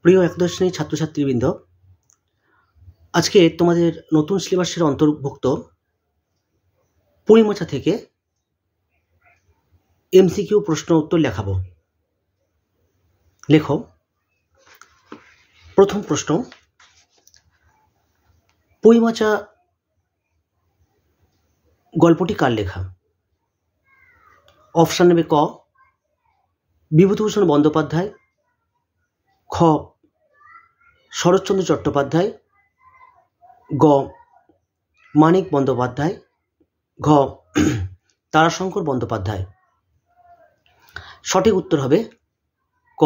প্রিয় একাদশ শ্রেণীর ছাত্রছাত্রীবৃন্দ, আজকে তোমাদের নতুন সিলেবাসের অন্তর্ভুক্ত পরিমোচা থেকে এমসিকিউ প্রশ্ন উত্তর লেখাবো। লেখো। প্রথম প্রশ্ন, পরিমোচা গল্পটি কার লেখা? অপশান নেবে ক বিভূতিভূষণ বন্দ্যোপাধ্যায়, খ শরৎচন্দ্র চট্টোপাধ্যায়, গ মানিক বন্দ্যোপাধ্যায়, ঘ তারাশঙ্কর বন্দ্যোপাধ্যায়। সঠিক উত্তর হবে ক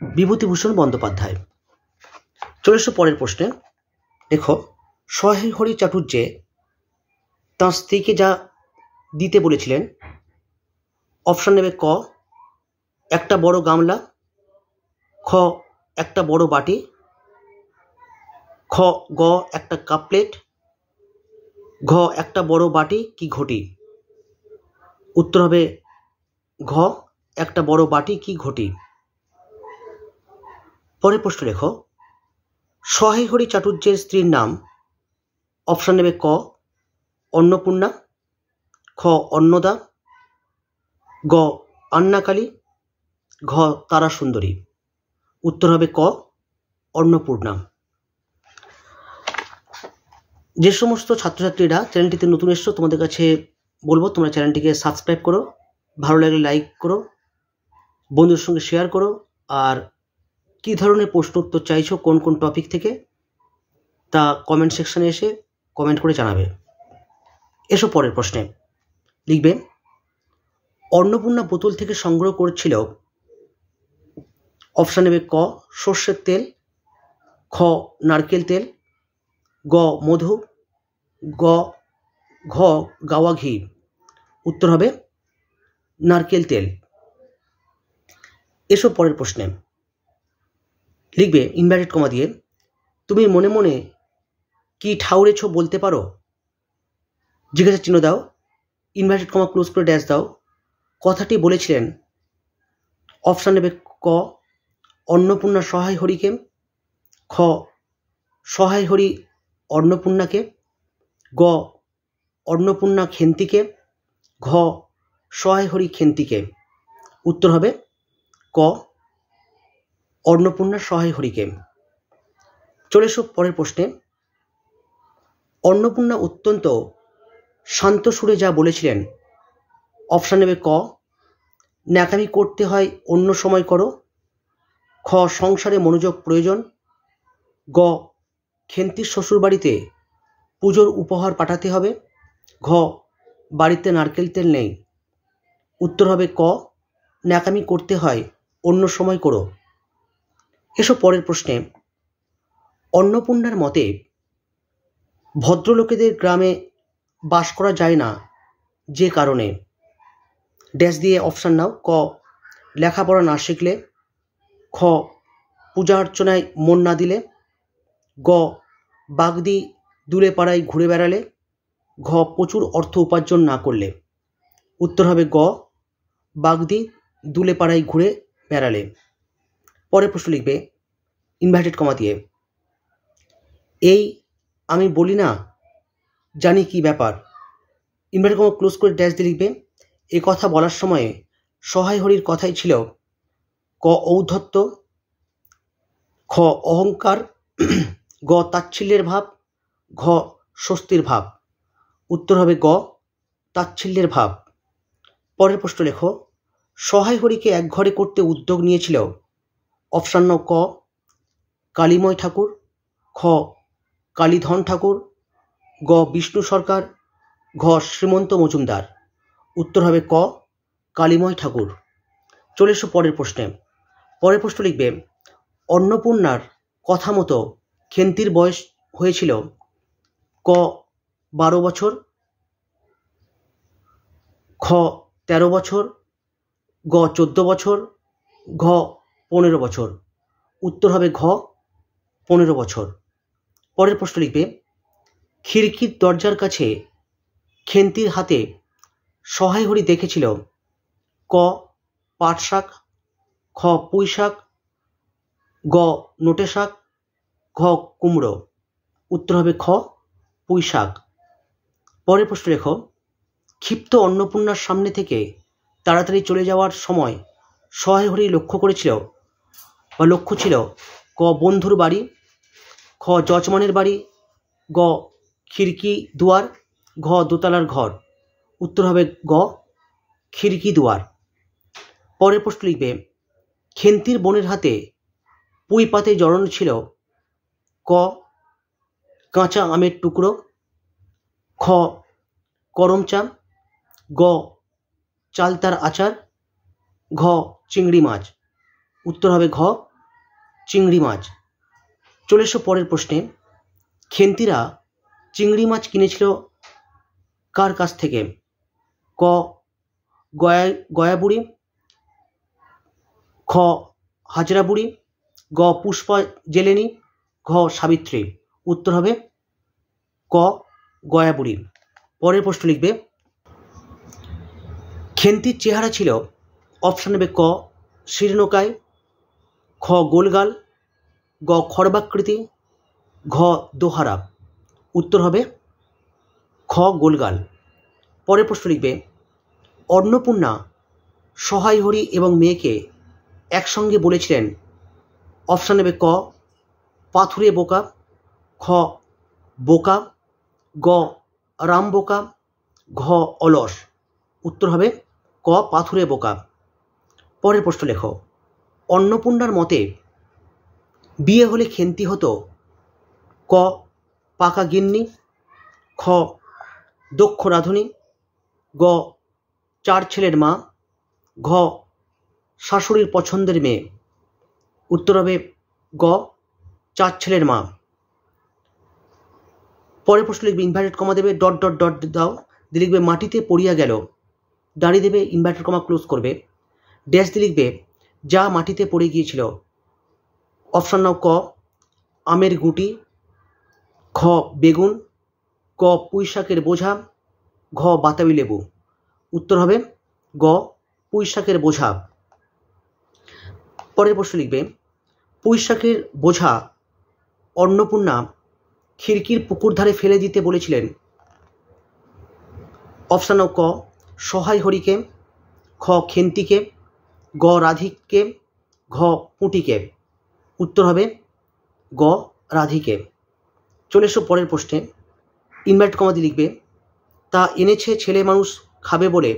বিভূতিভূষণ বন্দ্যোপাধ্যায়। চলে এসো পরের প্রশ্নে। দেখো, সহায়হরি চাটুর্যে তাঁর স্ত্রীকে যা দিতে বলেছিলেন, অপশান নেবে ক একটা বড় গামলা, খ একটা বড় বাটি, গ একটা কাপ প্লেট, ঘ একটা বড় বাটি কি ঘটি। উত্তর হবে ঘ একটা বড় বাটি কি ঘটি। পরের প্রশ্ন লেখো, সহায়হরি চাটুর্যের স্ত্রীর নাম, অপশান নেবে ক অন্নপূর্ণা, খ অন্নদা, গ আন্নাকালী, ঘ তারা সুন্দরী। উত্তর হবে ক অন্নপূর্ণা। যে সমস্ত ছাত্রছাত্রীরা চ্যানেলটিতে নতুন এসছো, তোমাদের কাছে বলবো তোমরা চ্যানেলটিকে সাবস্ক্রাইব করো, ভালো লাগলে লাইক করো, বন্ধুদের সঙ্গে শেয়ার করো, আর কী ধরনের প্রশ্ন উত্তর চাইছো, কোন কোন টপিক থেকে, তা কমেন্ট সেকশানে এসে কমেন্ট করে জানাবে। এসো পরের প্রশ্নে। লিখবে, অন্নপূর্ণা বোতল থেকে সংগ্রহ করেছিল, অপশান নেবে ক সর্ষের তেল, খ নারকেল তেল, গ মধু, ঘ গাওয়া ঘি। উত্তর হবে নারকেল তেল। এসব পরের প্রশ্নে। লিখবে ইনভার্টেড কমা দিয়ে, তুমি মনে মনে কি ঠাউরেছ বলতে পারো? জিজ্ঞাসা চিহ্ন দাও, ইনভার্টেড কমা ক্লোজ করে ড্যাশ দাও। কথাটি বলেছিলেন, অপশান নেবে ক অন্নপূর্ণা সহায় হরিকে, খ সহায় হরি অন্নপূর্ণাকে, গ অন্নপূর্ণা খেন্তিকে, ঘ সহায় হরি খেন্তিকে। উত্তর হবে ক অন্নপূর্ণা সহায় হরিকে। চলে এসো পরের প্রশ্নে। অন্নপূর্ণা অত্যন্ত শান্ত সুরে যা বলেছিলেন, অপশান নেবে ক ন্যাকামি করতে হয় অন্য সময় করো, খ সংসারে মনোযোগ প্রয়োজন, গ খেন্তির শ্বশুরবাড়িতে পুজোর উপহার পাঠাতে হবে, ঘ বাড়িতে নারকেল তেল নেই। উত্তর হবে ক ন্যাকামি করতে হয় অন্য সময় করো। এসব পরের প্রশ্নে। অন্নপূর্ণার মতে ভদ্রলোকেদের গ্রামে বাস করা যায় না যে কারণে, ড্যাশ দিয়ে অপশান নাও। ক লেখাপড়া না শিখলে, খ পূজা অর্চনায় মন না দিলে, গ বাগদি দূরে পাড়ায় ঘুরে বেড়ালে, ঘ প্রচুর অর্থ উপার্জন না করলে। উত্তর হবে গ বাগদি দুলে পাড়ায় ঘুরে বেড়ালে। পরের প্রশ্ন লিখবে ইনভার্টেড কমা দিয়ে, এই আমি বলি না জানি কি ব্যাপার। ইনভার্টেড কমা ক্লোজ করে ড্যাশ দিয়ে লিখবে, এ কথা বলার সময়ে সহায় হরির কথাই ছিল ক ঔদ্ধত্য, খ অহংকার, গ তাচ্ছিল্যের ভাব, ঘ স্বস্তির ভাব। উত্তর হবে গ তাচ্ছিল্যের ভাব। পরের প্রশ্ন লেখো, সহায় হরিকে এক ঘরে করতে উদ্যোগ নিয়েছিল, অপশান নাও। ক কালীময় ঠাকুর, খ কালীধন ঠাকুর, গ বিষ্ণু সরকার, ঘ শ্রীমন্ত মজুমদার। উত্তর হবে ক কালীময় ঠাকুর। চলে এসো পরের প্রশ্নে। পরের প্রশ্ন লিখবে, অন্নপূর্ণার কথা মতো খেন্তির বয়স হয়েছিল ক 12 বছর, খ 13 বছর, গ 14 বছর, ঘ 15 বছর। উত্তর হবে ঘ 15 বছর। পরের প্রশ্ন লিখবে, খিড়কির দরজার কাছে খেন্তির হাতে সহায় হরি দেখেছিল ক পাট শাক, খ পুঁই শাক, গ নোটে শাক, ঘ কুমড়ো। উত্তর হবে খ পুঁই শাক। পরের প্রশ্ন লেখো, ক্ষিপ্ত অন্নপূর্ণার সামনে থেকে তাড়াতাড়ি চলে যাওয়ার সময় সহায় হরি লক্ষ্য ছিল ক বন্ধুর বাড়ি, খ যজমানের বাড়ি, গ খিড়কি দুয়ার, ঘ দোতলার ঘর। উত্তর হবে গ খিড়কি দুয়ার। পরের প্রশ্ন লিখবে, খেন্তির বোনের হাতে পুঁই পাতে জড়ানো ছিল ক কাঁচা আমের টুকরো, খ করমচা, গ চালতার আচার, ঘ চিংড়ি মাছ। উত্তর হবে ঘ চিংড়ি মাছ। চলে এসো পরের প্রশ্নে, খেন্তিরা চিংড়ি মাছ কিনেছিল কার কাছ থেকে? ক গয়া বুড়ি, খ হাজরা বুড়ি, গ পুষ্পা জেলেনি, ঘ সাবিত্রী। উত্তর হবে ক গয়া বুড়ি। পরের প্রশ্ন লিখবে, খেন্তির চেহারা ছিল অপশান নেবে ক শীর্ণকায়, খ গোলগাল, গ খর্বাকৃতি, ঘ দোহারা। উত্তর হবে খ গোলগাল। পরের প্রশ্ন লিখবে, অন্নপূর্ণা সহায় হরি এবং মেয়েকে একসঙ্গে বলেছিলেন অপশান নেবে ক পাথুরে বোকা, খ বোকা, গ রাম বোকা, ঘ অলস। উত্তর হবে ক পাথুরে বোকা। পরের প্রশ্ন লেখো, অন্নপূর্ণার মতে বিয়ে হলে খেন্তি হতো ক পাকা গিন্নি, খ দক্ষ রাঁধুনি, গ 4 ছেলের মা, ঘ শাশুড়ির পছন্দের মেয়ে। উত্তর হবে গ 4 ছেলের মা। পরের প্রশ্ন লিখবে, ইনভার্টেড কমা দেবে, ডট ডট ডট দাও, দিয়ে লিখবে মাটিতে পড়িয়া গেল, দাঁড়িয়ে দেবে, ইনভার্টেড কমা ক্লোজ করবে, ড্যাশ দিয়ে লিখবে যা মাটিতে পড়ে গিয়েছিল। অপশান নাও ক আমের গুঁটি, খ বেগুন, গ পুঁই শাকের বোঝা, ঘ বাতাবি লেবু। উত্তর হবে গ পুঁই শাকের বোঝা। পরের প্রশ্ন লিখবে, পুঁই শাকের বোঝা অন্নপূর্ণা খিড়কির পুকুর ধারে ফেলে দিতে বলেছিলেন। অপশান ক সহায় হরিকে, খ খেন্তিকে, গ রাধিককে, ঘ পুঁটিকে। উত্তর হবে গ রাধিকে। চলে এসো পরের প্রশ্নে, ইনভার্টেড কমা দিয়ে লিখবে তা এনেছে ছেলে মানুষ খাবে বলে,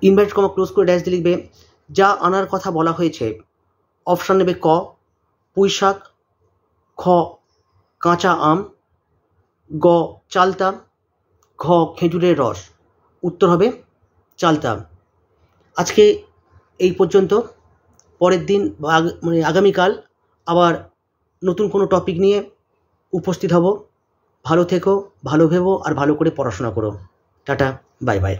ইনভার্টেড কমা ক্লোজ করে ড্যাশ দিয়ে লিখবে যা আনার কথা বলা হয়েছে। অপশান নেবে ক পুঁই শাক, খ কাঁচা আম, গ চালতা, ঘ খেজুরের রস। উত্তর হবে চালতা। আজকে এই পর্যন্ত। পরের দিন আগামীকাল আবার নতুন কোনো টপিক নিয়ে উপস্থিত হব। ভালো থেকো, ভালো ভেবো আর ভালো করে পড়াশোনা করো। Tata, bye bye.